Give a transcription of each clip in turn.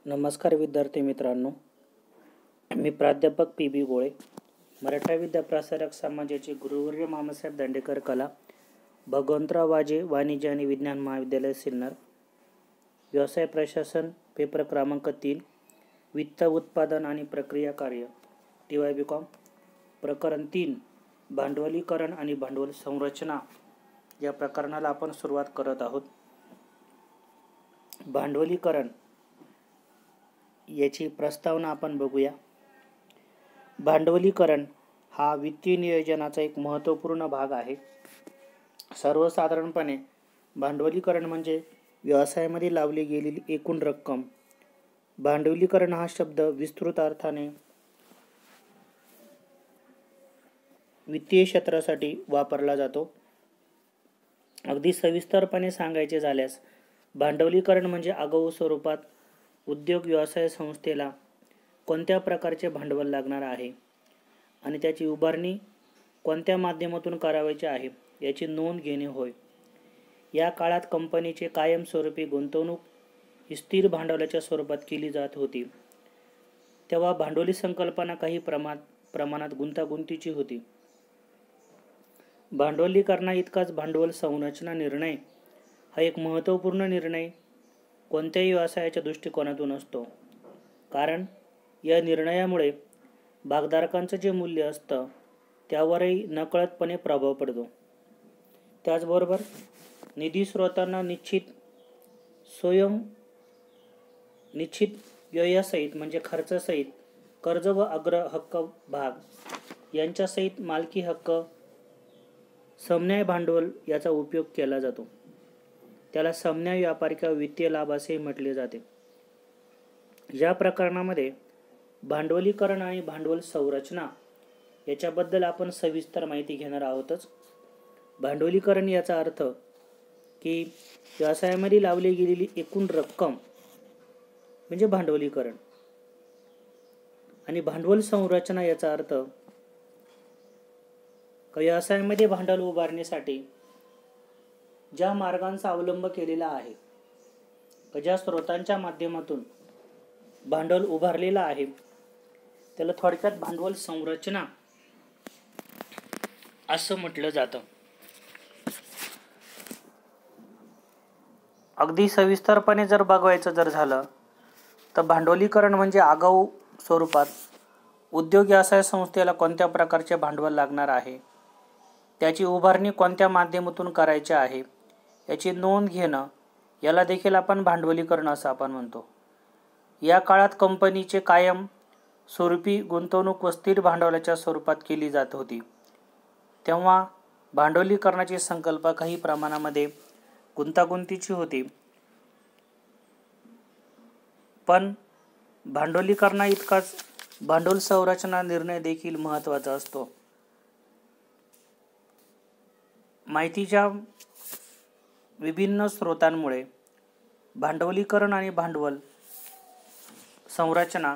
नमस्कार विद्यार्थी मित्रांनो, मी प्राध्यापक पी.बी. गोळे, मराठा विद्याप्रसारक समाजाचे गुरुवर्य मामासाहेब दांडेकर कला, भगवंतराव वाजे वाणिज्य आणि विज्ञान महाविद्यालय सिन्नर, व्यवसाय प्रशासन पेपर क्रमांक 3, वित्त उत्पादन आणि प्रक्रिया कार्य TY.BCom, प्रकरण 3, भांडवलीकरण आणि भांडवल संरचना या प्रकरणाला आपण सुरुवात करत आहोत. भांडवलीकरण याची प्रस्तावना आपण बघूया. भांडवलीकरण हा वित्तीय नियोजनाचा एक महत्त्वपूर्ण भाग आहे. सर्वसाधारणपणे भांडवलीकरण म्हणजे व्यवसायामध्ये लावली गेलेली एकूण रक्कम. भांडवलीकरण हा शब्द विस्तृत अर्थाने वित्तीय क्षेत्रासाठी वापरला जातो. अगदी सविस्तरपणे सांगायचे झाल्यास भांडवलीकरण म्हणजे आगाऊ स्वरूपात उद्योग व्यवसाय संस्थेला कोणत्या प्रकारचे भांडवल लागणार आहे आणि त्याची उभारणी कोणत्या माध्यमातून करावयाची आहे याची नोंद घेणे होय. या काळात कंपनीचे कायमस्वरूपी गुंतवणूक ही स्थिर भांडवलाच्या स्वरूपात केली जात होती. तेव्हा भांडवली संकल्पना काही प्रमाणात गुंतागुंतीची होती. भांडवलीकरणा इतकाच भांडवल संरचना निर्णय हा एक महत्त्वपूर्ण निर्णय कोणत्याही व्यवसायाच्या दृष्टिकोनातून असतो, कारण या निर्णयामुळे भागधारकांचं जे मूल्य असतं त्यावरही नकळतपणे प्रभाव पडतो. त्याचबरोबर निधी स्रोतांना निश्चित व्ययासहित म्हणजे खर्चासहित कर्ज व अग्र हक्क भाग यांच्यासहित मालकी हक्क समन्याय भांडवल याचा उपयोग केला जातो. त्याला समन्याय व्यापार किंवा वित्तीय लाभ असेही म्हटले जाते. या प्रकरणामध्ये भांडवलीकरण आणि भांडवल संरचना याच्याबद्दल आपण सविस्तर माहिती घेणार आहोतच. भांडवलीकरण याचा अर्थ की व्यवसायामध्ये लावली गेलेली एकूण रक्कम म्हणजे भांडवलीकरण, आणि भांडवल संरचना याचा अर्थ व्यवसायामध्ये भांडवल उभारण्यासाठी ज्या मार्गांचा अवलंब केलेला आहे, ज्या स्रोतांच्या माध्यमातून भांडवल उभारलेलं आहे त्याला थोडक्यात भांडवल संरचना असं म्हटलं जातं. अगदी सविस्तरपणे जर बघायचं झालं तर भांडवलीकरण म्हणजे आगाऊ स्वरूपात उद्योग व्यवसाय संस्थेला कोणत्या प्रकारचे भांडवल लागणार आहे, त्याची उभारणी कोणत्या माध्यमातून करायची आहे याची नोंद घेणं, याला देखील आपण भांडवलीकरण असं आपण म्हणतो. या काळात कंपनीचे कायम स्वरूपी गुंतवणूक व स्थिर भांडवलाच्या स्वरूपात केली जात होती. तेव्हा भांडवलीकरणाची संकल्पना काही प्रमाणामध्ये गुंतागुंतीची होती, पण भांडवलीकरणा इतकाच भांडवल संरचना निर्णय देखील महत्त्वाचा असतो. माहितीच्या विभिन्न स्रोतांमुळे भांडवलीकरण आणि भांडवल संरचना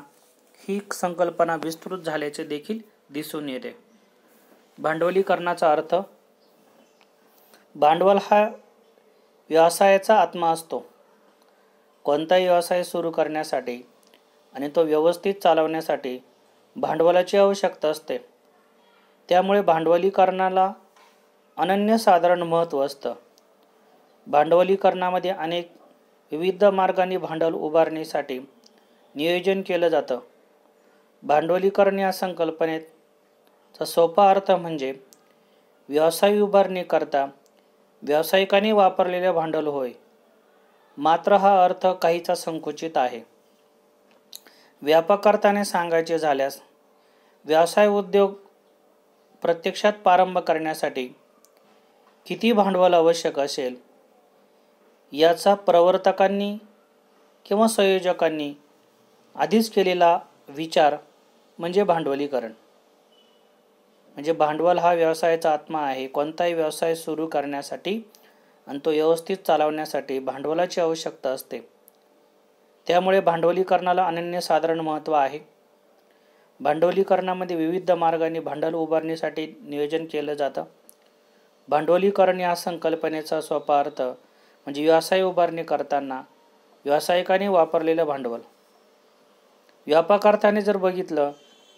ही संकल्पना विस्तृत झाल्याचे देखील दिसून येते. भांडवलीकरणाचा अर्थ, भांडवल हा व्यवसायाचा आत्मा असतो. कोणताही व्यवसाय सुरू करण्यासाठी आणि तो व्यवस्थित चालवण्यासाठी भांडवलाची आवश्यकता असते. त्यामुळे भांडवलीकरणाला अनन्यसाधारण महत्त्व असतं. भांडवलीकरणामध्ये अनेक विविध मार्गांनी भांडवल उभारणीसाठी नियोजन केलं जातं. भांडवलीकरण या संकल्पनेचा सोपा अर्थ म्हणजे व्यवसाय उभारणी करता व्यावसायिकांनी वापरलेले भांडवल होय. मात्र हा अर्थ काहीसा संकुचित आहे. व्यापक अर्थाने सांगायचे झाल्यास व्यवसाय उद्योग प्रत्यक्षात प्रारंभ करण्यासाठी किती भांडवल आवश्यक असेल याचा प्रवर्तकांनी किंवा संयोजकांनी आधीच केलेला विचार म्हणजे भांडवलीकरण. म्हणजे भांडवल हा व्यवसायाचा आत्मा आहे. कोणताही व्यवसाय सुरू करण्यासाठी आणि तो व्यवस्थित चालवण्यासाठी भांडवलाची आवश्यकता असते. त्यामुळे भांडवलीकरणाला अनन्यसाधारण महत्त्व आहे. भांडवलीकरणामध्ये विविध मार्गांनी भांडवल उभारणीसाठी नियोजन केलं जातं. भांडवलीकरण या संकल्पनेचा सोपा अर्थ म्हणजे व्यवसाय उभारणी करताना व्यावसायिकांनी वापरलेलं भांडवल. व्यापक अर्थाने जर बघितलं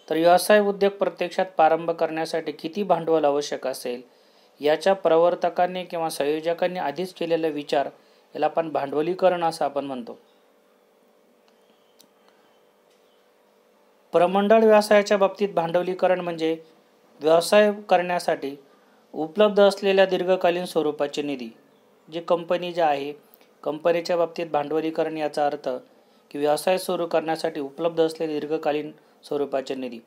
तर व्यवसाय उद्योग प्रत्यक्षात प्रारंभ करण्यासाठी किती भांडवल आवश्यक असेल याच्या प्रवर्तकांनी किंवा संयोजकांनी आधीच केलेला विचार याला आपण भांडवलीकरण असं आपण म्हणतो. प्रमंडळ व्यवसायाच्या बाबतीत भांडवलीकरण म्हणजे व्यवसाय करण्यासाठी उपलब्ध असलेल्या दीर्घकालीन स्वरूपाचे निधी. जी कंपनी जी आहे, कंपनीच्या बाबतीत भांडवलीकरण याचा अर्थ की व्यवसाय सुरू करण्यासाठी उपलब्ध असलेले दीर्घकालीन स्वरूपाचे निधी.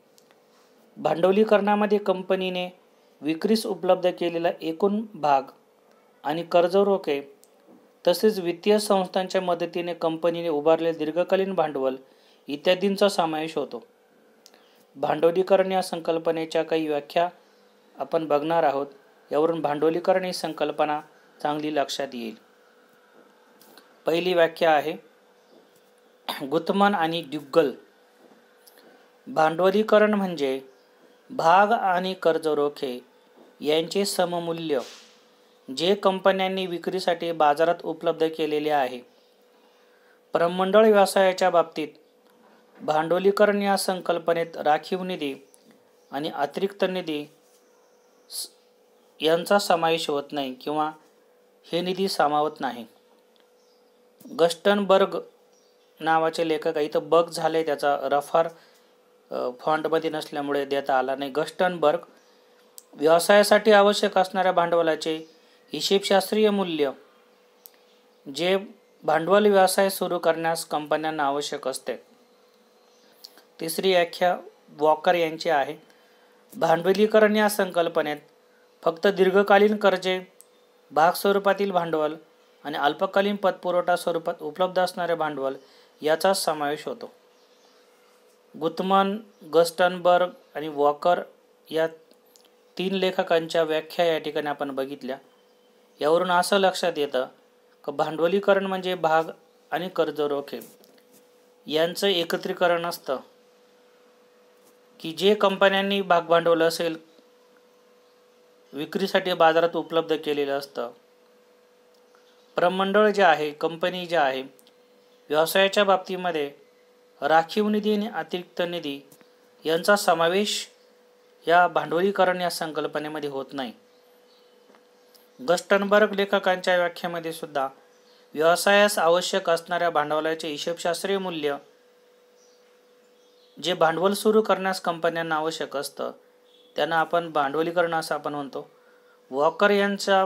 भांडवलीकरणामध्ये कंपनीने विक्रीस उपलब्ध केलेला एकूण भाग आणि कर्जरोखे तसेच वित्तीय संस्थांच्या मदतीने कंपनीने उभारलेले दीर्घकालीन भांडवल इत्यादींचा समावेश होतो. भांडवलीकरण या संकल्पनेच्या काही व्याख्या आपण बघणार आहोत. यावरून भांडवलीकरण ही संकल्पना चांगली लक्षात येईल. पहिली व्याख्या आहे गुथमन आणि ड्युगल. भांडवलीकरण म्हणजे भाग आणि कर्जरोखे यांचे सममूल्य जे कंपन्यांनी विक्रीसाठी बाजारात उपलब्ध केलेले आहे. प्रमंडळ व्यवसायाच्या बाबतीत भांडवलीकरण या संकल्पनेत राखीव निधी आणि अतिरिक्त निधी यांचा समावेश होत नाही किंवा हे निधी सामावत नाही. गस्टनबर्ग नावाचे लेखक आहे. इथं बग झाले, त्याचा रफार फॉन्टमध्ये नसल्यामुळे देता आला नाही. गस्टनबर्ग व्यवसायासाठी आवश्यक असणाऱ्या भांडवलाचे हिशेबशास्त्रीय मूल्य जे भांडवल व्यवसाय सुरू करण्यास कंपन्यांना आवश्यक असते. तिसरी व्याख्या वॉकर यांची आहे. भांडवलीकरण या संकल्पनेत फक्त दीर्घकालीन कर्जे, भाग स्वरूपातील भांडवल आणि अल्पकालीन पतपुरवठा स्वरूपात उपलब्ध असणारे भांडवल याचा समावेश होतो. गुथमन, गस्टनबर्ग आणि वॉकर या 3 लेखकांच्या व्याख्या या ठिकाणी आपण बघितल्या. यावरून असं लक्षात येतं की भांडवलीकरण म्हणजे भाग आणि कर्जरोखे यांचं एकत्रीकरण असतं की जे कंपन्यांनी भागभांडवल असेल विक्रीसाठी बाजारात उपलब्ध केलेलं असतं. प्रमंडळ जे आहे, कंपनी जे आहे, व्यवसायाच्या बाबतीमध्ये राखीव निधी आणि अतिरिक्त निधी यांचा समावेश या भांडवलीकरण या संकल्पनेमध्ये होत नाही. गस्टनबर्ग लेखकांच्या व्याख्येमध्ये सुद्धा व्यवसायास आवश्यक असणाऱ्या भांडवलाचे हिशेबशास्त्रीय मूल्य जे भांडवल सुरू करण्यास कंपन्यांना आवश्यक असतं त्यांना आपण भांडवलीकरण असं आपण म्हणतो. वॉकर यांच्या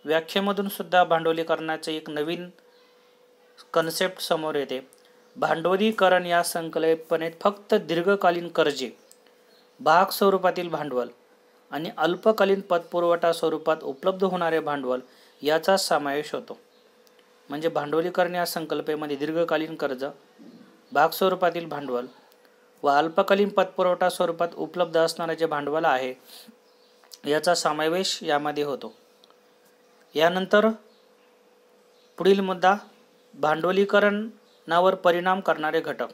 व्याख्येमधून सुद्धा भांडवलीकरणाचे एक नवीन कन्सेप्ट समोर येते. भांडवलीकरण या संकल्पनेत फक्त दीर्घकालीन कर्जे, भाग स्वरूपातील भांडवल आणि अल्पकालीन पतपुरवठा स्वरूपात उपलब्ध होणारे भांडवल याचा समावेश होतो. म्हणजे भांडवलीकरण या संकल्पनेमध्ये दीर्घकालीन कर्ज, भाग स्वरूपातील भांडवल व अल्पकालीन पतपुरवठा स्वरूपात उपलब्ध असणारे जे भांडवल आहे याचा समावेश यामध्ये होतो. यानंतर पुढील मुद्दा भांडवलीकरणावर परिणाम करणारे घटक.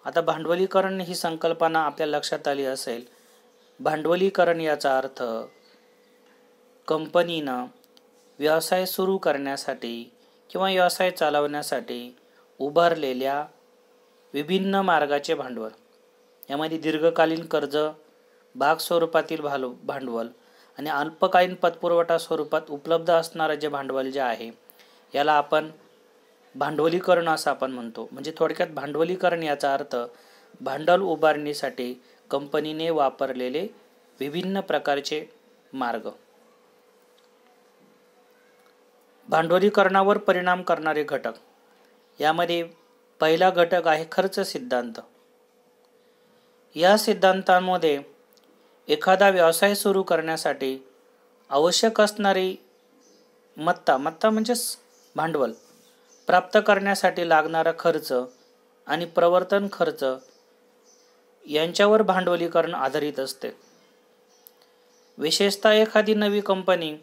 आता भांडवलीकरण ही संकल्पना आपल्या लक्षात आली असेल. भांडवलीकरण याचा अर्थ कंपनीनं व्यवसाय सुरू करण्यासाठी किंवा व्यवसाय चालवण्यासाठी उभारलेल्या विभिन्न मार्गाचे भांडवल. यामध्ये दीर्घकालीन कर्ज, भाग स्वरूपातील भांडवल आणि अल्पकालीन पतपुरवठा स्वरूपात उपलब्ध असणारे जे भांडवल जे आहे याला आपण भांडवलीकरण असं आपण म्हणतो. म्हणजे थोडक्यात भांडवलीकरण याचा अर्थ भांडवल उभारणीसाठी कंपनीने वापरलेले विभिन्न प्रकारचे मार्ग. भांडवलीकरणावर परिणाम करणारे घटक. यामध्ये पहिला घटक आहे खर्च सिद्धांत. या सिद्धांतामध्ये एखादा व्यवसाय सुरू करण्यासाठी आवश्यक असणारी मत्ता म्हणजेच भांडवल प्राप्त करण्यासाठी लागणारा खर्च आणि प्रवर्तन खर्च यांच्यावर भांडवलीकरण आधारित असते. विशेषतः एखादी नवी कंपनी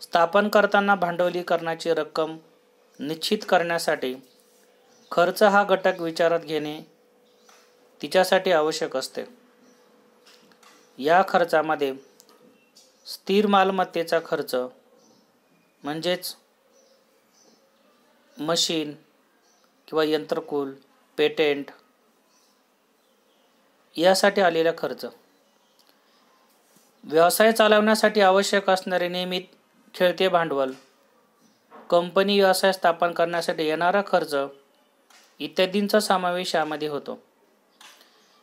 स्थापन करताना भांडवलीकरणाची रक्कम निश्चित करण्यासाठी खर्च हा घटक विचारात घेणे तिच्यासाठी आवश्यक असते. या खर्चामध्ये स्थिर मालमत्तेचा खर्च म्हणजेच मशीन किंवा यंत्रकुल, पेटेंट, यासाठी आलेला खर्च, व्यवसाय चालवण्यासाठी आवश्यक असणारे नियमित खेळते भांडवल, कंपनी व्यवसाय स्थापन करण्यासाठी येणारा खर्च इत्यादींचा समावेश यामध्ये होतो.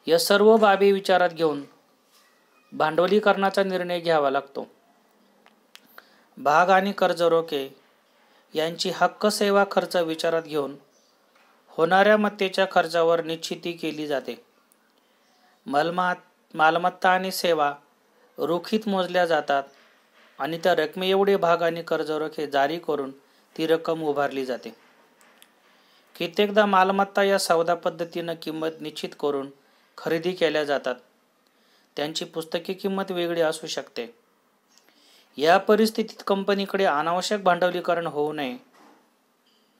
या सर्व बाबी विचारात घेऊन भांडवलीकरणाचा निर्णय घ्यावा लागतो. भाग आणि कर्ज रोखे यांची हक्क सेवा खर्च विचारात घेऊन होणाऱ्या मत्तेच्या खर्चावर निश्चिती केली जाते. मालमत्ता आणि सेवा रोखीत मोजल्या जातात आणि त्या रकमेएवढे भाग आणि कर्ज रोखे जारी करून ती रक्कम उभारली जाते. कित्येकदा मालमत्ता या सौदा पद्धतीनं किंमत निश्चित करून खरेदी केल्या जातात. त्यांची पुस्तकी किंमत वेगळी असू शकते. या परिस्थितीत कंपनीकडे अनावश्यक भांडवलीकरण होऊ नये.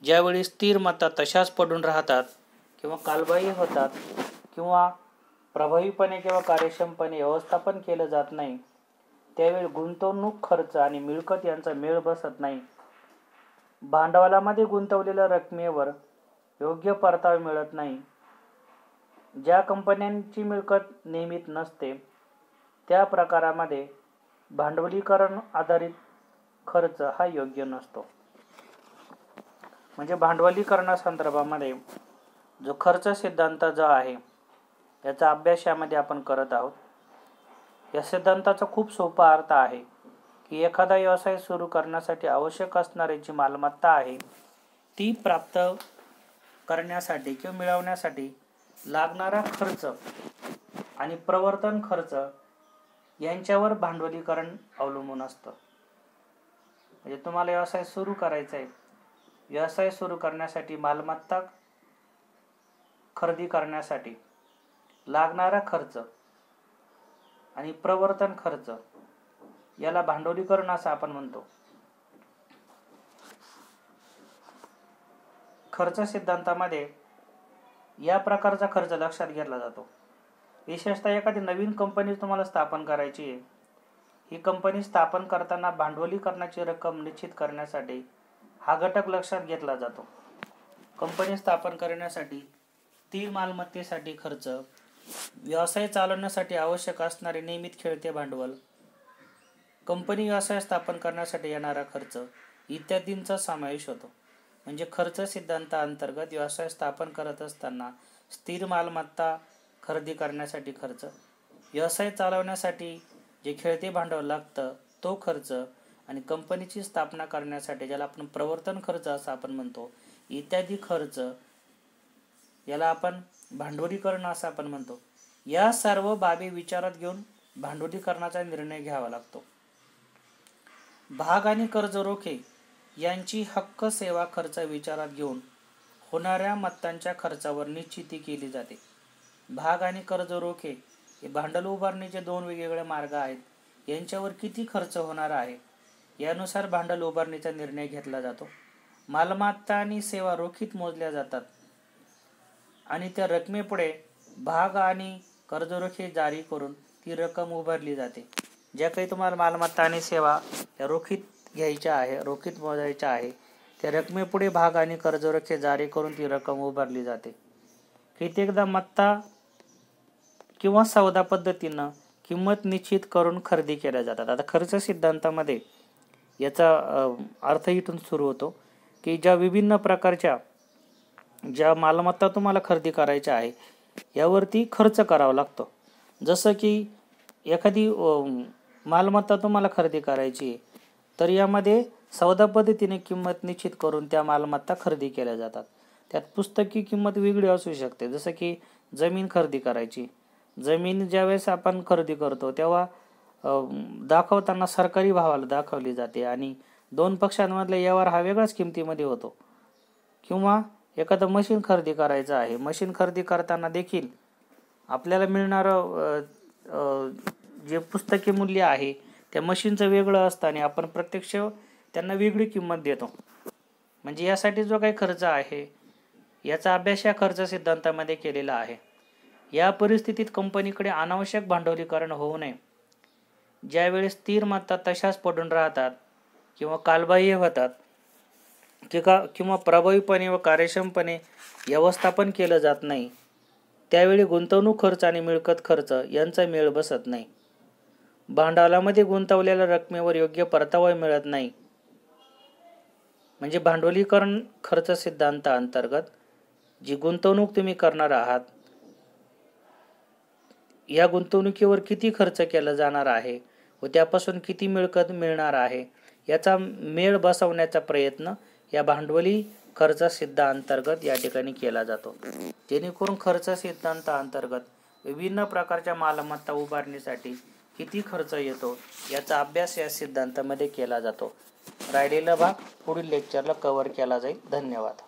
ज्यावेळी स्थिर मालमत्ता तशाच पडून राहतात किंवा कालबाह्य होतात किंवा प्रभावीपणे किंवा कार्यक्षमपणे व्यवस्थापन केलं जात नाही, त्यावेळी गुंतवणूक खर्च आणि मिळकत यांचा मेळ बसत नाही. भांडवलामध्ये गुंतवलेल्या रकमेवर योग्य परतावा मिळत नाही. ज्या कंपन्यांची मिळकत नियमित नसते त्या प्रकारामध्ये भांडवलीकरण आधारित खर्च हा योग्य नसतो. म्हणजे भांडवलीकरणासंदर्भामध्ये जो खर्च सिद्धांत जो आहे याचा अभ्यास यामध्ये आपण करत आहोत. या सिद्धांताचा खूप सोपा अर्थ आहे की एखादा व्यवसाय सुरू करण्यासाठी आवश्यक असणारी जी मालमत्ता आहे ती प्राप्त करण्यासाठी किंवा मिळवण्यासाठी लागणारा खर्च आणि प्रवर्तन खर्च यांच्यावर भांडवलीकरण अवलंबून असतं. म्हणजे तुम्हाला व्यवसाय सुरू करायचा आहे, व्यवसाय सुरू करण्यासाठी मालमत्ता खरेदी करण्यासाठी लागणारा खर्च आणि प्रवर्तन खर्च याला भांडवलीकरण असं आपण म्हणतो. खर्च सिद्धांतामध्ये या प्रकारचा खर्च लक्षात घेतला जातो. विशेषतः एखादी नवीन कंपनी तुम्हाला स्थापन करायची आहे, ही कंपनी स्थापन करताना भांडवलीकरणाची रक्कम निश्चित करण्यासाठी हा घटक लक्षात घेतला जातो. कंपनी स्थापन करण्यासाठी स्थिर मालमत्तेसाठी खर्च, व्यवसाय चालवण्यासाठी आवश्यक असणारे नियमित खेळते भांडवल, कंपनी व्यवसाय स्थापन करण्यासाठी येणारा खर्च इत्यादींचा समावेश होतो. म्हणजे खर्च सिद्धांताअंतर्गत व्यवसाय स्थापन करत असताना स्थिर मालमत्ता खरेदी करण्यासाठी खर्च, व्यवसाय चालवण्यासाठी जे खेळते भांडवल लागतं तो खर्च आणि कंपनीची स्थापना करण्यासाठी ज्याला आपण प्रवर्तन खर्च असं आपण म्हणतो इत्यादी खर्च याला आपण भांडवलीकरण असं आपण म्हणतो. या सर्व बाबी विचारात घेऊन भांडवलीकरणाचा निर्णय घ्यावा लागतो. भाग आणि कर्ज रोखे यांची हक्क सेवा खर्च विचारात घेऊन होणाऱ्या मत्तांच्या खर्चावर निश्चिती केली जाते. भाग आणि कर्ज रोखे हे भांडवल उभारणीचे दोन वेगवेगळे मार्ग आहेत. यांच्यावर किती खर्च होणार आहे यानुसार भांडवल उभारणीचा निर्णय घेतला जातो. मालमत्ता आणि सेवा रोखीत मोजल्या जातात आणि त्या रकमेपुढे भाग आणि कर्ज रोखे जारी करून ती रक्कम उभारली जाते. ज्या काही तुम्हाला मालमत्ता आणि सेवा या रोखीत घ्यायच्या आहे, रोखीत मोजायच्या आहे, त्या रकमेपुढे भाग आणि कर्ज रोखे जारी करून ती रक्कम उभारली जाते. कित्येकदा मत्ता किंवा सौदा पद्धतीनं किंमत निश्चित करून खरेदी केल्या जातात. आता खर्च सिद्धांतामध्ये याचा अर्थ इथून सुरू होतो की ज्या विभिन्न प्रकारच्या ज्या मालमत्ता तुम्हाला खरेदी करायच्या आहे यावरती खर्च करावा लागतो. जसं की एखादी मालमत्ता तुम्हाला खरेदी करायची आहे तर यामध्ये सौदा पद्धतीने किंमत निश्चित करून त्या मालमत्ता खरेदी केल्या जातात. त्यात पुस्तकी किंमत वेगळी असू शकते. जसं की जमीन खरेदी करायची, जमीन ज्यावेळेस आपण खरेदी करतो तेव्हा दाखवताना सरकारी भावाला दाखवली जाते आणि दोन पक्षांमधला व्यवहार हा वेगळ्याच किमतीमध्ये होतो. किंवा एखादं मशीन खरेदी करायचं आहे, मशीन खरेदी करताना देखील आपल्याला मिळणारं जे पुस्तकी मूल्य आहे त्या मशीनचं वेगळं असतं आणि आपण प्रत्यक्ष त्यांना वेगळी किंमत देतो. म्हणजे यासाठी जो काही खर्च आहे याचा अभ्यास या खर्च सिद्धांतामध्ये केलेला आहे. या परिस्थितीत कंपनीकडे अनावश्यक भांडवलीकरण होऊ नये. ज्यावेळी स्थिर मालमत्ता तशाच पडून राहतात किंवा कालबाह्य होतात किंवा प्रभावीपणे व कार्यक्षमपणे व्यवस्थापन केलं जात नाही, त्यावेळी गुंतवणूक खर्च आणि मिळकत खर्च यांचा मेळ बसत नाही. भांडवलामध्ये गुंतवलेल्या रकमेवर योग्य परतावा मिळत नाही. म्हणजे भांडवलीकरण खर्च सिद्धांत अंतर्गत जी गुंतवणूक तुम्ही करणार आहात या गुंतवणुकीवर किती खर्च केला जाणार आहे व त्यापासून किती मिळकत मिळणार आहे याचा मेळ बसवण्याचा प्रयत्न या भांडवली खर्च सिद्धांतांतर्गत या ठिकाणी केला जातो. जेणेकरून खर्च सिद्धांत अंतर्गत विभिन्न प्रकारच्या मालमत्ता उभारणीसाठी किती खर्च येतो याचा अभ्यास या सिद्धांतामध्ये केला जातो. राहिलेला भाग पुढील लेक्चरला कव्हर केला जाईल. धन्यवाद.